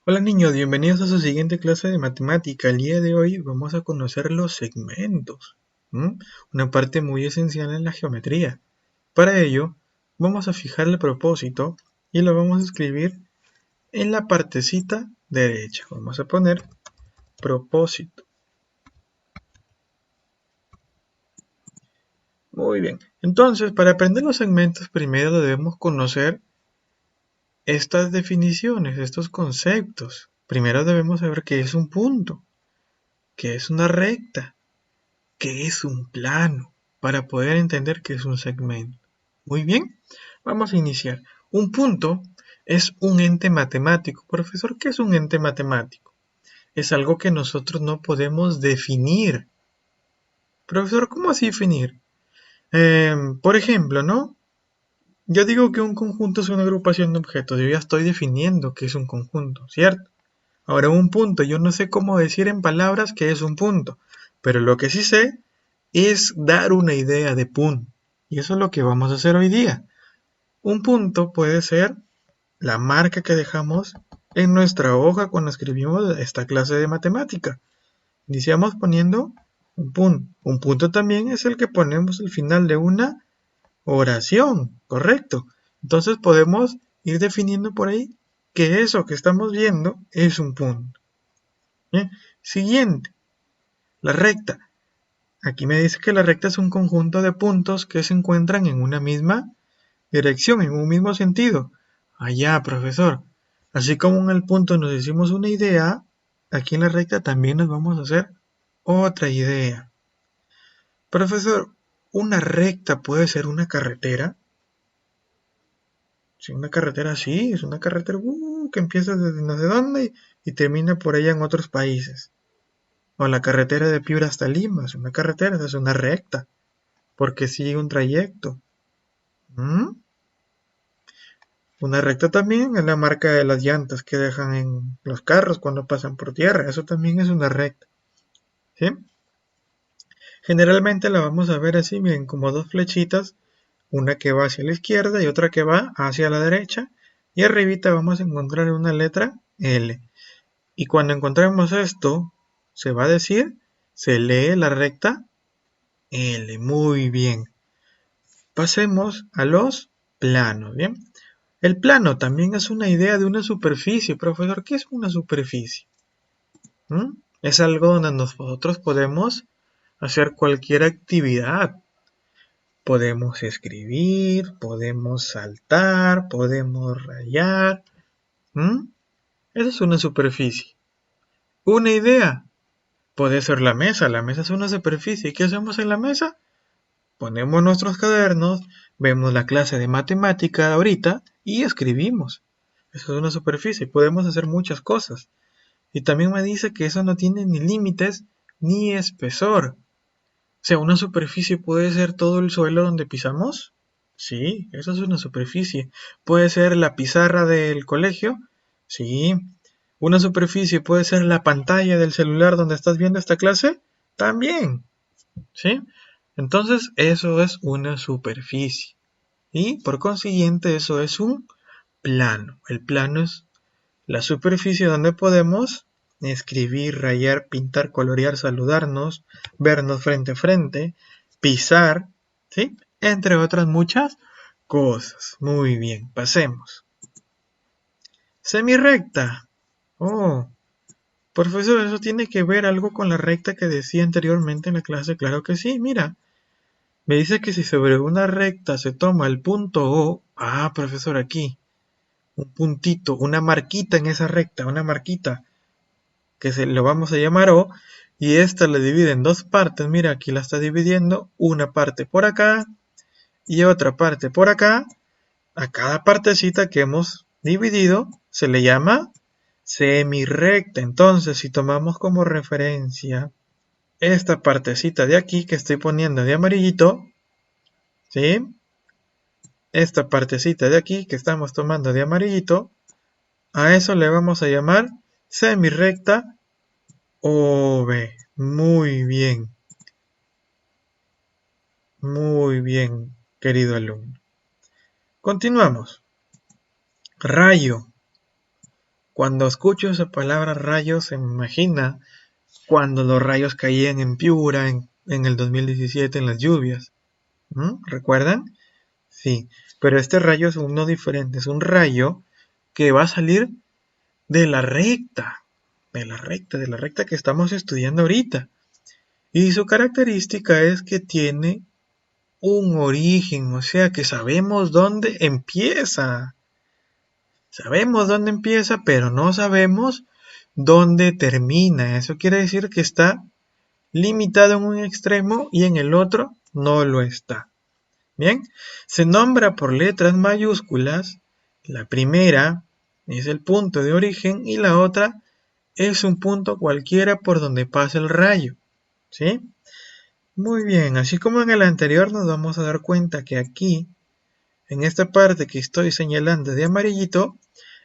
Hola niños, bienvenidos a su siguiente clase de matemática. El día de hoy vamos a conocer los segmentos, ¿m? Una parte muy esencial en la geometría. Para ello, vamos a fijar el propósito y lo vamos a escribir en la partecita derecha. Vamos a poner propósito. Muy bien. Entonces, para aprender los segmentos, primero debemos conocer estas definiciones, estos conceptos. Primero debemos saber qué es un punto, qué es una recta, qué es un plano, para poder entender qué es un segmento. Muy bien, vamos a iniciar. Un punto es un ente matemático. Profesor, ¿qué es un ente matemático? Es algo que nosotros no podemos definir. Profesor, ¿cómo así definir? Por ejemplo, ¿no? Yo digo que un conjunto es una agrupación de objetos. Yo ya estoy definiendo qué es un conjunto, ¿cierto? Ahora, un punto, yo no sé cómo decir en palabras qué es un punto, pero lo que sí sé es dar una idea de punto. Y eso es lo que vamos a hacer hoy día. Un punto puede ser la marca que dejamos en nuestra hoja cuando escribimos esta clase de matemática. Iniciamos poniendo un punto. Un punto también es el que ponemos al final de una oración, ¿correcto? Entonces podemos ir definiendo por ahí que eso que estamos viendo es un punto. Bien. Siguiente, la recta. Aquí me dice que la recta es un conjunto de puntos que se encuentran en una misma dirección, en un mismo sentido. Allá, profesor. Así como en el punto nos hicimos una idea, aquí en la recta también nos vamos a hacer otra idea. Profesor, ¿una recta puede ser una carretera? Si una carretera sí, es una carretera que empieza desde no sé dónde y termina por allá en otros países. O la carretera de Piura hasta Lima, es una carretera, es una recta, porque sigue un trayecto. ¿Mm? Una recta también es la marca de las llantas que dejan en los carros cuando pasan por tierra. Eso también es una recta. ¿Sí? Generalmente la vamos a ver así, bien, como dos flechitas, una que va hacia la izquierda y otra que va hacia la derecha. Y arribita vamos a encontrar una letra L. Y cuando encontremos esto, se va a decir, se lee la recta L. Muy bien. Pasemos a los planos, ¿bien? El plano también es una idea de una superficie. Profesor, ¿qué es una superficie? ¿Mm? Es algo donde nosotros podemos hacer cualquier actividad. Podemos escribir, podemos saltar, podemos rayar. ¿Mm? Esa es una superficie. Una idea puede ser la mesa. La mesa es una superficie. ¿Y qué hacemos en la mesa? Ponemos nuestros cuadernos, vemos la clase de matemática ahorita y escribimos. Eso es una superficie. Podemos hacer muchas cosas. Y también me dice que eso no tiene ni límites ni espesor. O sea, una superficie puede ser todo el suelo donde pisamos. Sí, eso es una superficie. Puede ser la pizarra del colegio. Sí. Una superficie puede ser la pantalla del celular donde estás viendo esta clase. También. ¿Sí? Entonces, eso es una superficie. Y por consiguiente, eso es un plano. El plano es la superficie donde podemos escribir, rayar, pintar, colorear, saludarnos, vernos frente a frente, pisar, ¿sí? Entre otras muchas cosas. Muy bien, pasemos. Semirrecta. Oh, profesor, ¿eso tiene que ver algo con la recta que decía anteriormente en la clase? Claro que sí, mira. Me dice que si sobre una recta se toma el punto O, profesor, aquí, un puntito, una marquita en esa recta, una marquita, que se lo vamos a llamar O, y esta la divide en dos partes. Mira, aquí la está dividiendo, una parte por acá y otra parte por acá. A cada partecita que hemos dividido se le llama semirrecta. Entonces, si tomamos como referencia esta partecita de aquí que estoy poniendo de amarillito, ¿sí? Esta partecita de aquí que estamos tomando de amarillito, a eso le vamos a llamar semirrecta OB. Muy bien, querido alumno. Continuamos. Rayo. Cuando escucho esa palabra rayos, se me imagina cuando los rayos caían en Piura en el 2017 en las lluvias. ¿Recuerdan? Sí, pero este rayo es uno diferente, es un rayo que va a salir de la recta, de la recta que estamos estudiando ahorita. Y su característica es que tiene un origen, o sea que sabemos dónde empieza. Sabemos dónde empieza, pero no sabemos dónde termina. Eso quiere decir que está limitado en un extremo y en el otro no lo está. Bien, se nombra por letras mayúsculas. La primera es el punto de origen y la otra es un punto cualquiera por donde pasa el rayo. ¿Sí? Muy bien, así como en el anterior nos vamos a dar cuenta que aquí, en esta parte que estoy señalando de amarillito,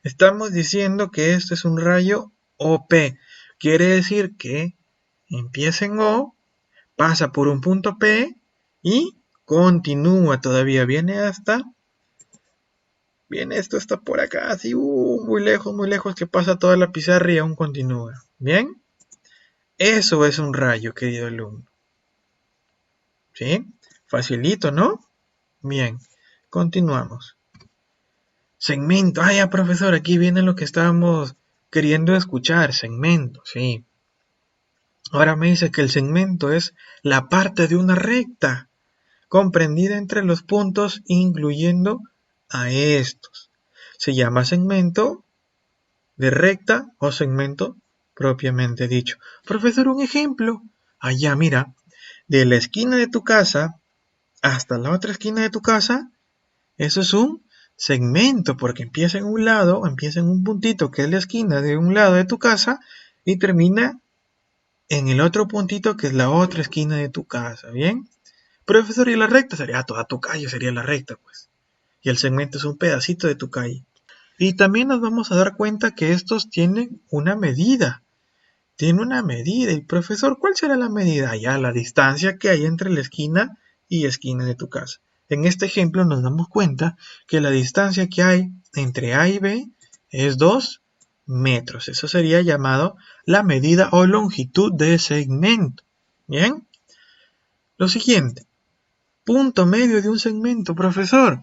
estamos diciendo que este es un rayo OP. Quiere decir que empieza en O, pasa por un punto P y continúa todavía, viene esto hasta por acá, así, muy lejos, que pasa toda la pizarra y aún continúa. ¿Bien? Eso es un rayo, querido alumno. ¿Sí? Facilito, ¿no? Bien, continuamos. Segmento. Ah, ya, profesor, aquí viene lo que estábamos queriendo escuchar. Segmento, sí. Ahora me dice que el segmento es la parte de una recta, comprendida entre los puntos, incluyendo a estos. Se llama segmento de recta o segmento propiamente dicho. Profesor, un ejemplo. Allá, mira, de la esquina de tu casa hasta la otra esquina de tu casa, eso es un segmento, porque empieza en un lado, empieza en un puntito que es la esquina de un lado de tu casa y termina en el otro puntito que es la otra esquina de tu casa, ¿bien? Profesor, y la recta sería toda tu calle, sería la recta, pues. Y el segmento es un pedacito de tu calle. Y también nos vamos a dar cuenta que estos tienen una medida. Tiene una medida. Y profesor, ¿cuál será la medida? Ya, la distancia que hay entre la esquina y esquina de tu casa. En este ejemplo nos damos cuenta que la distancia que hay entre A y B es 2 metros. Eso sería llamado la medida o longitud de segmento. Bien. Lo siguiente. Punto medio de un segmento, profesor.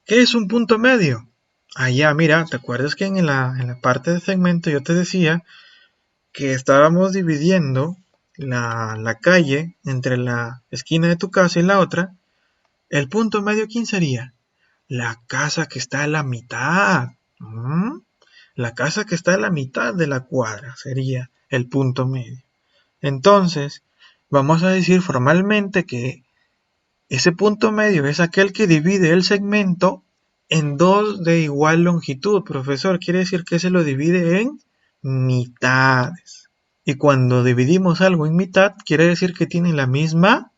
¿Qué es un punto medio? Allá, mira, ¿te acuerdas que en la parte de segmento yo te decía que estábamos dividiendo la calle entre la esquina de tu casa y la otra? El punto medio, ¿quién sería? La casa que está a la mitad. La casa que está a la mitad de la cuadra sería el punto medio. Entonces, vamos a decir formalmente que ese punto medio es aquel que divide el segmento en dos de igual longitud. Profesor, quiere decir que se lo divide en mitades. Y cuando dividimos algo en mitad, quiere decir que tiene la misma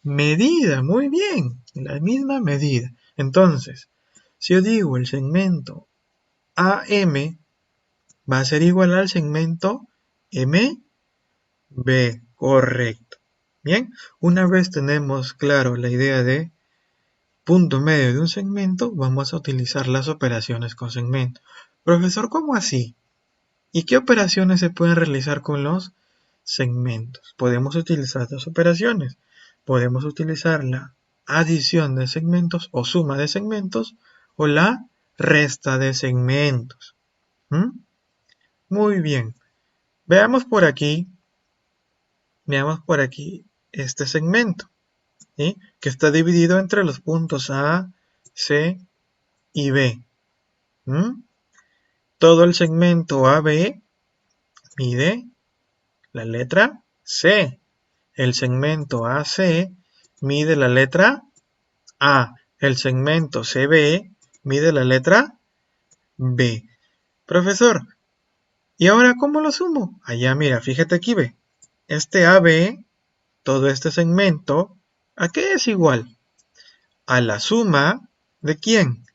medida. Muy bien, la misma medida. Entonces, si yo digo el segmento AM va a ser igual al segmento MB. Correcto. Bien, una vez tenemos claro la idea de punto medio de un segmento, vamos a utilizar las operaciones con segmento. Profesor, ¿cómo así? ¿Y qué operaciones se pueden realizar con los segmentos? Podemos utilizar dos operaciones. Podemos utilizar la adición de segmentos o suma de segmentos o la resta de segmentos. Muy bien. Veamos por aquí este segmento, ¿sí? Que está dividido entre los puntos A, C y B. Todo el segmento AB mide la letra C. El segmento AC mide la letra A. El segmento CB mide la letra B. Profesor, ¿y ahora cómo lo sumo? Allá, mira, fíjate aquí, ve. Este AB, todo este segmento, ¿a qué es igual? A la suma ¿de quién?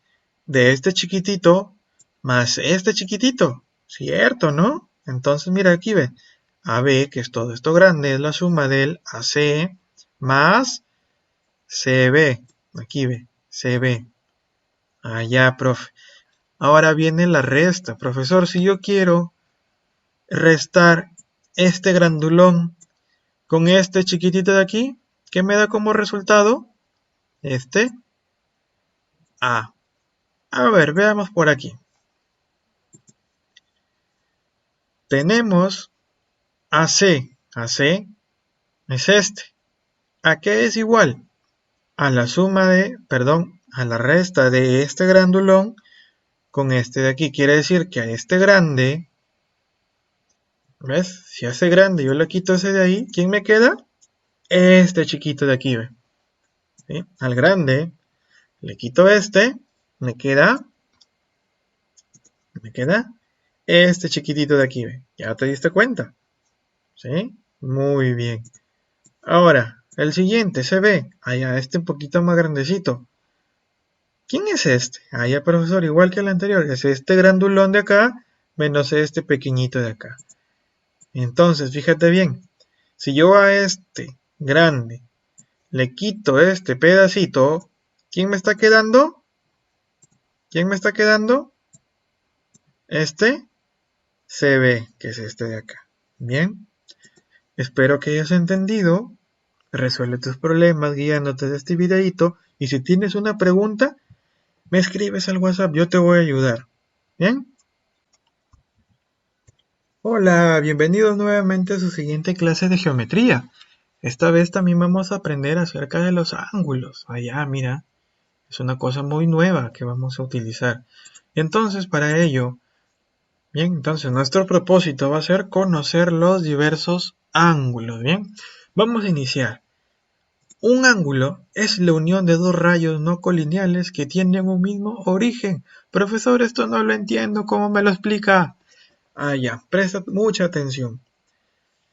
De este chiquitito más este chiquitito. ¿Cierto, no? Entonces, mira aquí, ve. AB, que es todo esto grande, es la suma del AC más CB. Aquí ve, CB. Allá, profe. Ahora viene la resta. Profesor, si yo quiero restar este grandulón con este chiquitito de aquí, ¿qué me da como resultado? Este A. A ver, veamos por aquí. Tenemos AC. AC es este. ¿A qué es igual? A la suma de, perdón, a la resta de este grandulón con este de aquí. Quiere decir que a este grande, ¿ves? Si hace grande yo le quito ese de ahí, ¿quién me queda? Este chiquito de aquí, ¿ve? ¿Sí? Al grande le quito este, me queda este chiquitito de aquí, ¿ve? ¿Ya te diste cuenta? ¿Sí? Muy bien. Ahora, el siguiente se ve, allá este un poquito más grandecito. ¿Quién es este? Ya profesor, igual que el anterior, es este grandulón de acá menos este pequeñito de acá. Entonces, fíjate bien, si yo a este grande le quito este pedacito, ¿quién me está quedando? ¿Quién me está quedando? Este CB, que es este de acá. Bien, espero que hayas entendido. Resuelve tus problemas guiándote de este videito. Y si tienes una pregunta, me escribes al WhatsApp, yo te voy a ayudar. ¿Bien? Hola, bienvenidos nuevamente a su siguiente clase de geometría. Esta vez también vamos a aprender acerca de los ángulos. Mira, es una cosa muy nueva que vamos a utilizar. Entonces, para ello, bien, entonces nuestro propósito va a ser conocer los diversos ángulos. Bien, vamos a iniciar. Un ángulo es la unión de dos rayos no colineales que tienen un mismo origen. Profesor, esto no lo entiendo, ¿cómo me lo explica? Presta mucha atención.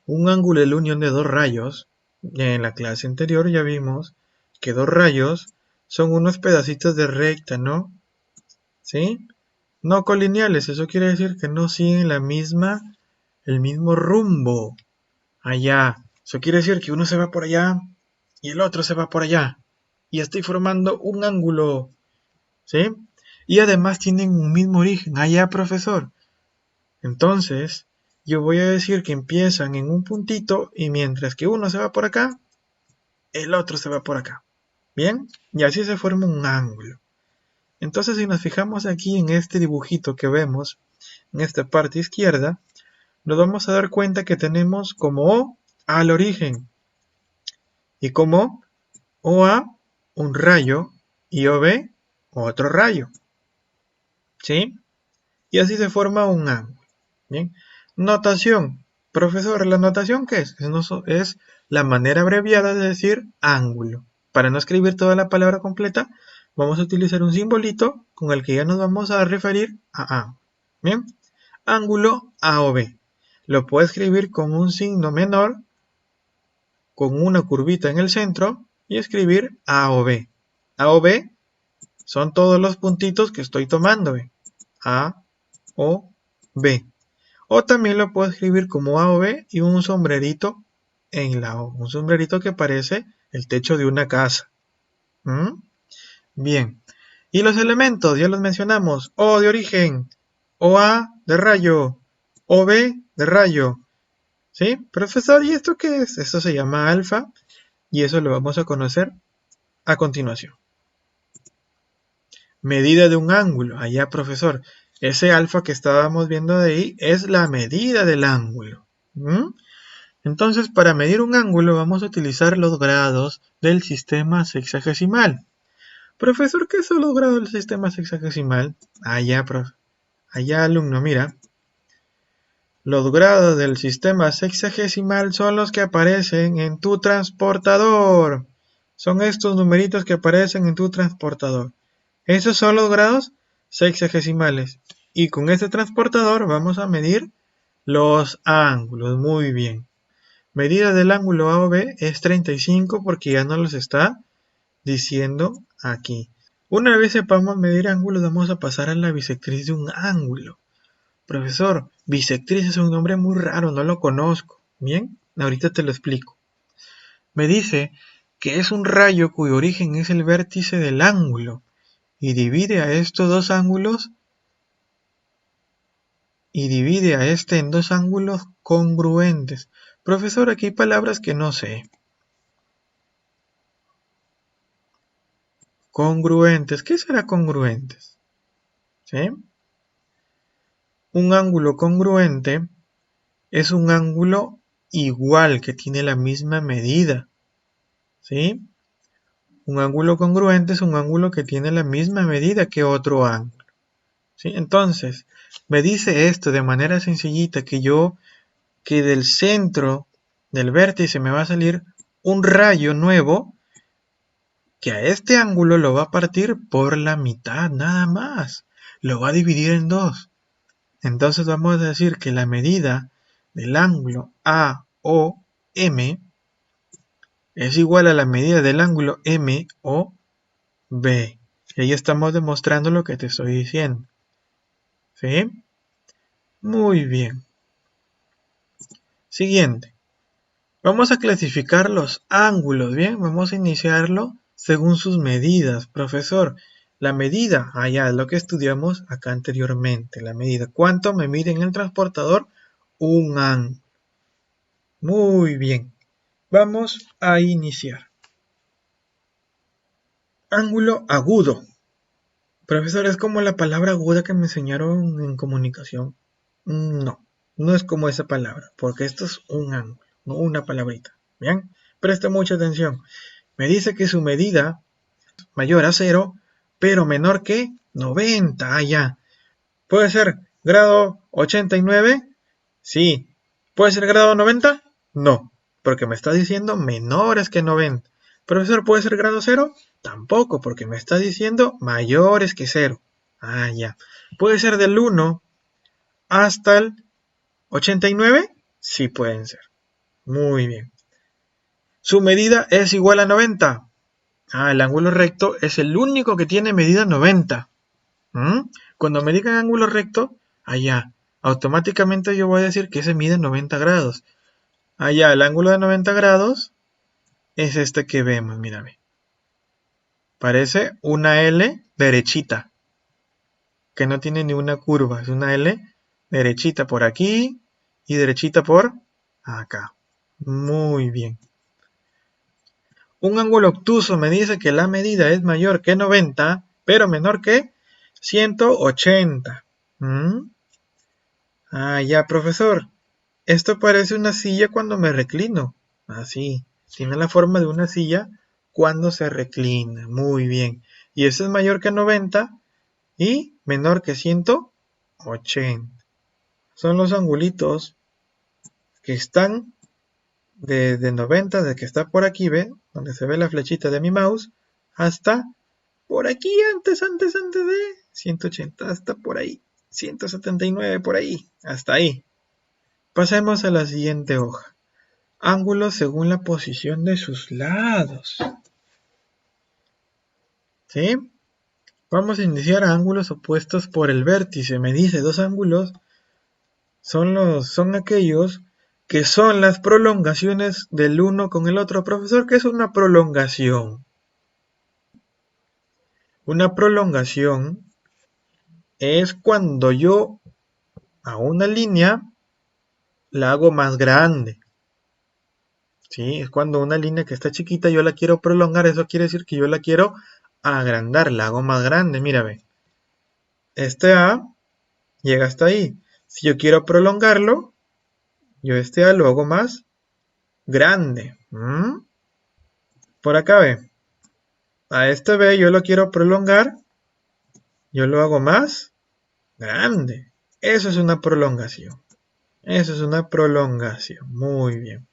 Un ángulo es la unión de dos rayos. En la clase anterior ya vimos que dos rayos son unos pedacitos de recta, ¿no? ¿Sí? No colineales, eso quiere decir que no siguen el mismo rumbo. Eso quiere decir que uno se va por allá y el otro se va por allá. Y estoy formando un ángulo, ¿sí? Y además tienen un mismo origen. Profesor. Entonces, yo voy a decir que empiezan en un puntito y mientras que uno se va por acá, el otro se va por acá. ¿Bien? Y así se forma un ángulo. Entonces, si nos fijamos aquí en este dibujito que vemos, en esta parte izquierda, nos vamos a dar cuenta que tenemos como O al origen y como OA un rayo y OB otro rayo. ¿Sí? Y así se forma un ángulo. Bien. Notación. Profesor, ¿la notación qué es? Es la manera abreviada de decir ángulo. Para no escribir toda la palabra completa, vamos a utilizar un simbolito con el que ya nos vamos a referir a ángulo. Bien. Ángulo A o B. Lo puedo escribir con un signo menor, con una curvita en el centro, y escribir A o B. A o B son todos los puntitos que estoy tomando. A o B. O también lo puedo escribir como A o B y un sombrerito en la O. Un sombrerito que parece el techo de una casa. ¿Mm? Bien. Y los elementos, ya los mencionamos. O de origen, OA de rayo, OB de rayo. ¿Sí? Profesor, ¿y esto qué es? Esto se llama alfa y eso lo vamos a conocer a continuación. Medida de un ángulo. Profesor. Ese alfa que estábamos viendo de ahí es la medida del ángulo. ¿Mm? Entonces, para medir un ángulo vamos a utilizar los grados del sistema sexagesimal. Profesor, ¿qué son los grados del sistema sexagesimal? Profe. Alumno, mira. Los grados del sistema sexagesimal son los que aparecen en tu transportador. Son estos numeritos que aparecen en tu transportador. Esos son los grados sexagesimales. Y con este transportador vamos a medir los ángulos. Muy bien. Medida del ángulo A o B es 35 porque ya nos los está diciendo aquí. Una vez sepamos medir ángulos, vamos a pasar a la bisectriz de un ángulo. Profesor, bisectriz es un nombre muy raro, no lo conozco. Bien, ahorita te lo explico. Me dice que es un rayo cuyo origen es el vértice del ángulo y divide a estos dos ángulos y divide a este en dos ángulos congruentes. Profesor, aquí hay palabras que no sé. Congruentes. ¿Qué será congruentes? ¿Sí? Un ángulo congruente es un ángulo igual, que tiene la misma medida. ¿Sí? Un ángulo congruente es un ángulo que tiene la misma medida que otro ángulo. ¿Sí? Entonces, me dice esto de manera sencillita que del centro del vértice me va a salir un rayo nuevo que a este ángulo lo va a partir por la mitad, nada más. Lo va a dividir en dos. Entonces vamos a decir que la medida del ángulo AOM es igual a la medida del ángulo MOB. Y ahí estamos demostrando lo que te estoy diciendo. ¿Sí? Muy bien. Siguiente. Vamos a clasificar los ángulos, ¿bien? Vamos a iniciarlo según sus medidas. Profesor, la medida, allá, lo que estudiamos acá anteriormente, la medida. ¿Cuánto me mide en el transportador? Un ángulo. Muy bien. Vamos a iniciar. Ángulo agudo. Profesor, ¿es como la palabra aguda que me enseñaron en comunicación? No, no es como esa palabra, porque esto es un ángulo, no una palabrita. Bien, presta mucha atención. Me dice que su medida mayor a 0, pero menor que 90. Ah, ya. ¿Puede ser grado 89? Sí. ¿Puede ser grado 90? No, porque me está diciendo menores que 90. Profesor, ¿puede ser grado 0? Tampoco, porque me está diciendo mayores que 0. Ah, ya. ¿Puede ser del 1 hasta el 89? Sí pueden ser. Muy bien. ¿Su medida es igual a 90? Ah, el ángulo recto es el único que tiene medida 90. Cuando me digan ángulo recto, allá, automáticamente yo voy a decir que ese mide 90 grados. Allá, el ángulo de 90 grados es este que vemos, mírame. Parece una L derechita, que no tiene ni una curva. Es una L derechita por aquí y derechita por acá. Muy bien. Un ángulo obtuso me dice que la medida es mayor que 90, pero menor que 180. Ah, ya, profesor. Esto parece una silla cuando me reclino. Así. Tiene la forma de una silla cuando se reclina. Muy bien. Y eso es mayor que 90 y menor que 180. Son los angulitos que están de 90, de que está por aquí, ¿ve? Donde se ve la flechita de mi mouse, hasta por aquí, antes de 180, hasta por ahí. 179 por ahí, hasta ahí. Pasemos a la siguiente hoja. Ángulos según la posición de sus lados. ¿Sí? Vamos a iniciar a ángulos opuestos por el vértice. Me dice, dos ángulos son aquellos que son las prolongaciones del uno con el otro. Profesor, ¿qué es una prolongación? Una prolongación es cuando yo a una línea la hago más grande. ¿Sí? Es cuando una línea que está chiquita yo la quiero prolongar. Eso quiere decir que yo la quiero agrandar, la hago más grande. Mira, ve. Este A llega hasta ahí. Si yo quiero prolongarlo, yo este A lo hago más grande. Por acá ve. A este B yo lo quiero prolongar, yo lo hago más grande. Eso es una prolongación. Eso es una prolongación. Muy bien.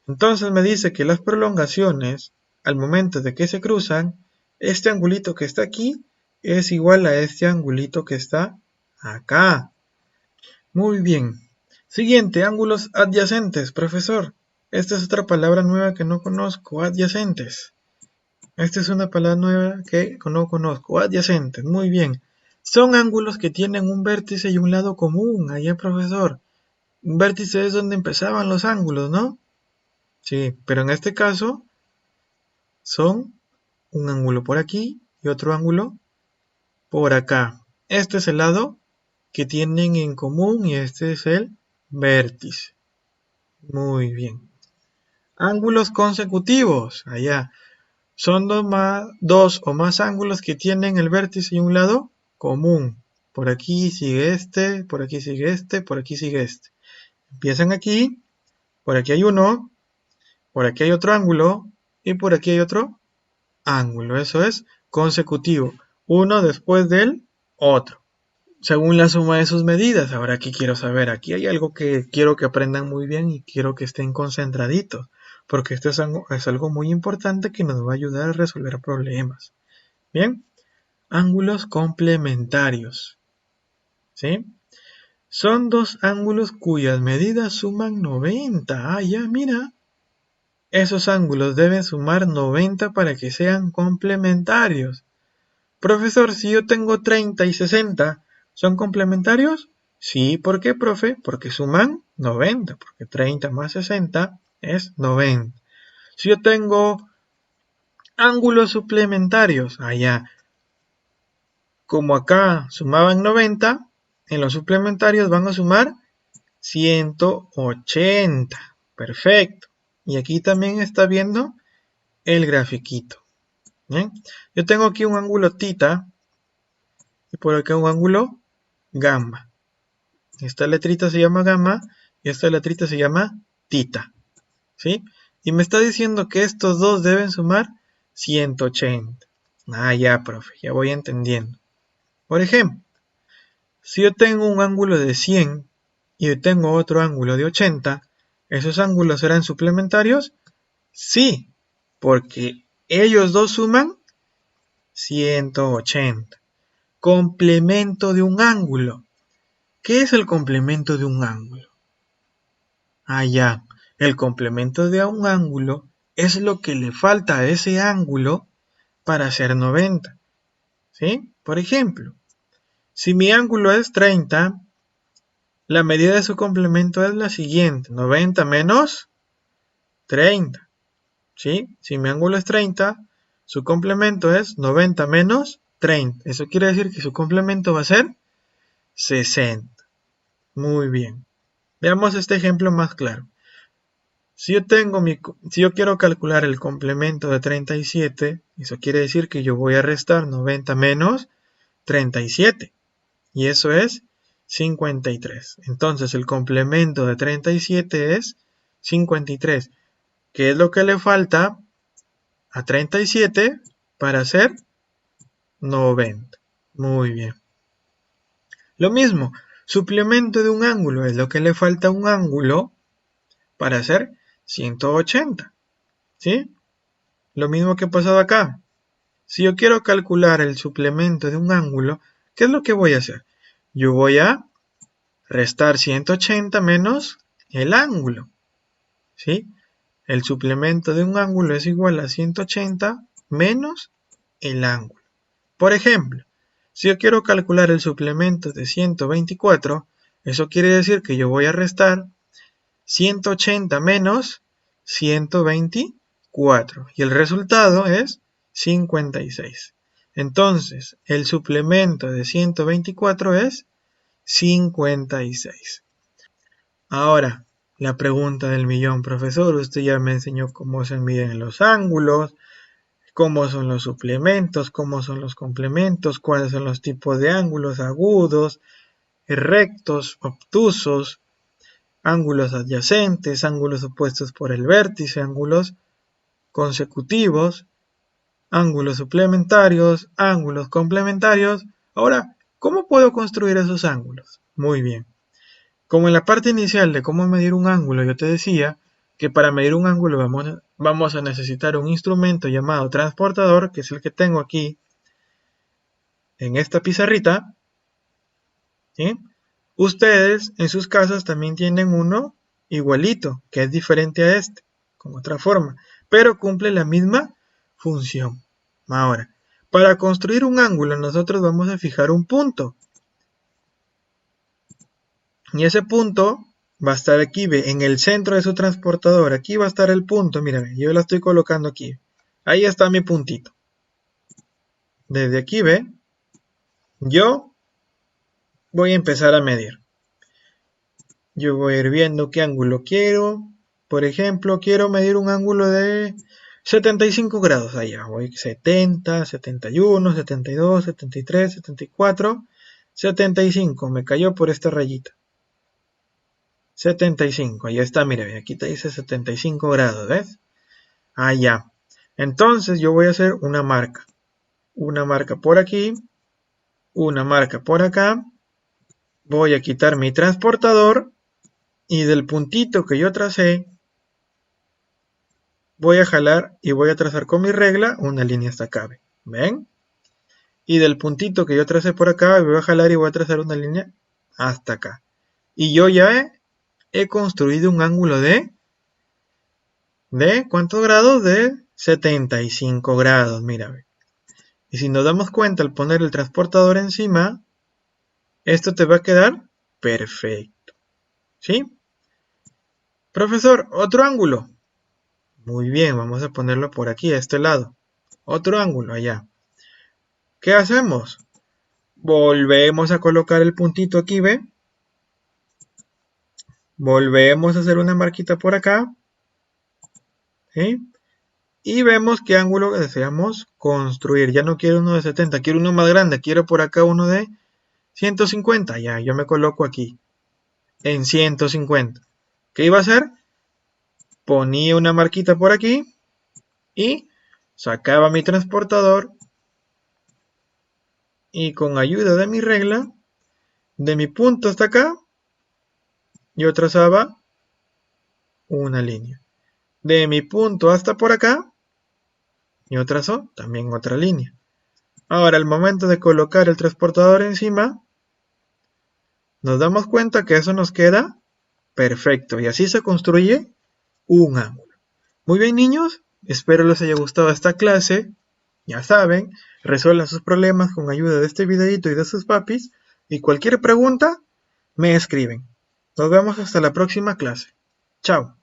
Entonces me dice que las prolongaciones, al momento de que se cruzan, este angulito que está aquí es igual a este angulito que está acá. Muy bien. Siguiente, ángulos adyacentes, profesor. Esta es otra palabra nueva que no conozco, adyacentes. Esta es una palabra nueva que no conozco, adyacentes. Muy bien. Son ángulos que tienen un vértice y un lado común. Allá, profesor. Un vértice es donde empezaban los ángulos, ¿no? Sí, pero en este caso son un ángulo por aquí y otro ángulo por acá. Este es el lado que tienen en común y este es el vértice. Muy bien. Ángulos consecutivos. Allá. Son dos o más ángulos que tienen el vértice y un lado común. Por aquí sigue este, por aquí sigue este, por aquí sigue este. Empiezan aquí, por aquí hay uno, por aquí hay otro ángulo y por aquí hay otro ángulo. Eso es consecutivo, uno después del otro, según la suma de sus medidas. Ahora aquí quiero saber, aquí hay algo que quiero que aprendan muy bien y quiero que estén concentraditos, porque esto es algo muy importante que nos va a ayudar a resolver problemas. Bien, ángulos complementarios, ¿sí? Son dos ángulos cuyas medidas suman 90. Ah, ya, mira. Esos ángulos deben sumar 90 para que sean complementarios. Profesor, si yo tengo 30 y 60, ¿son complementarios? Sí, ¿por qué, profe? Porque suman 90, porque 30 más 60 es 90. Si yo tengo ángulos suplementarios, allá, como acá sumaban 90, en los suplementarios van a sumar 180. Perfecto. Y aquí también está viendo el grafiquito. ¿Bien? Yo tengo aquí un ángulo tita y por acá un ángulo gamma. Esta letrita se llama gamma y esta letrita se llama tita. ¿Sí? Y me está diciendo que estos dos deben sumar 180. Ah, ya, profe, ya voy entendiendo. Por ejemplo, si yo tengo un ángulo de 100 y yo tengo otro ángulo de 80, ¿esos ángulos serán suplementarios? Sí, porque ellos dos suman 180. Complemento de un ángulo. ¿Qué es el complemento de un ángulo? Ah, ya. El complemento de un ángulo es lo que le falta a ese ángulo para hacer 90. ¿Sí? Por ejemplo, si mi ángulo es 30, la medida de su complemento es la siguiente. 90 menos 30. ¿Sí? Si mi ángulo es 30, su complemento es 90 menos 30. Eso quiere decir que su complemento va a ser 60. Muy bien. Veamos este ejemplo más claro. Si yo quiero calcular el complemento de 37, eso quiere decir que yo voy a restar 90 menos 37. Y eso es 53. Entonces el complemento de 37 es 53. ¿Qué es lo que le falta a 37 para hacer 90? Muy bien. Lo mismo, suplemento de un ángulo es lo que le falta a un ángulo para hacer 180. ¿Sí? Lo mismo que ha pasado acá. Si yo quiero calcular el suplemento de un ángulo, ¿qué es lo que voy a hacer? Yo voy a restar 180 menos el ángulo. ¿Sí? El suplemento de un ángulo es igual a 180 menos el ángulo. Por ejemplo, si yo quiero calcular el suplemento de 124, eso quiere decir que yo voy a restar 180 menos 124 y el resultado es 56. Entonces, el suplemento de 124 es 56. Ahora, la pregunta del millón, profesor, usted ya me enseñó cómo se miden los ángulos, cómo son los suplementos, cómo son los complementos, cuáles son los tipos de ángulos agudos, rectos, obtusos, ángulos adyacentes, ángulos opuestos por el vértice, ángulos consecutivos, ángulos suplementarios, ángulos complementarios. Ahora, ¿cómo puedo construir esos ángulos? Muy bien. Como en la parte inicial de cómo medir un ángulo, yo te decía que para medir un ángulo vamos a necesitar un instrumento llamado transportador, que es el que tengo aquí en esta pizarrita. ¿Sí? Ustedes en sus casas también tienen uno igualito, que es diferente a este, con otra forma, pero cumple la misma función. Ahora, para construir un ángulo nosotros vamos a fijar un punto. Y ese punto va a estar aquí, ve, en el centro de su transportador. Aquí va a estar el punto, mira, yo la estoy colocando aquí. Ahí está mi puntito. Desde aquí, ve, yo voy a empezar a medir. Yo voy a ir viendo qué ángulo quiero. Por ejemplo, quiero medir un ángulo de 75 grados. Allá voy 70, 71, 72, 73, 74, 75. Me cayó por esta rayita. 75, ahí está, mire, aquí te dice 75 grados, ¿ves? Allá. Entonces yo voy a hacer una marca. Una marca por aquí, una marca por acá. Voy a quitar mi transportador y del puntito que yo tracé, voy a jalar y voy a trazar con mi regla una línea hasta acá, ¿ven? Y del puntito que yo tracé por acá, voy a jalar y voy a trazar una línea hasta acá. Y yo ya he construido un ángulo de ¿cuántos grados? De 75 grados, mira. Y si nos damos cuenta al poner el transportador encima, esto te va a quedar perfecto. ¿Sí? Profesor, otro ángulo. Muy bien, vamos a ponerlo por aquí, a este lado. Otro ángulo, allá. ¿Qué hacemos? Volvemos a colocar el puntito aquí, ¿ve? Volvemos a hacer una marquita por acá. ¿Sí? Y vemos qué ángulo deseamos construir. Ya no quiero uno de 70, quiero uno más grande. Quiero por acá uno de 150. Ya, yo me coloco aquí. En 150. ¿Qué iba a hacer? Ponía una marquita por aquí y sacaba mi transportador y con ayuda de mi regla, de mi punto hasta acá, yo trazaba una línea. De mi punto hasta por acá, yo trazo también otra línea. Ahora, al momento de colocar el transportador encima, nos damos cuenta que eso nos queda perfecto. Y así se construye un ángulo. Muy bien, niños. Espero les haya gustado esta clase. Ya saben, resuelvan sus problemas con ayuda de este videito y de sus papis. Y cualquier pregunta, me escriben. Nos vemos hasta la próxima clase. Chao.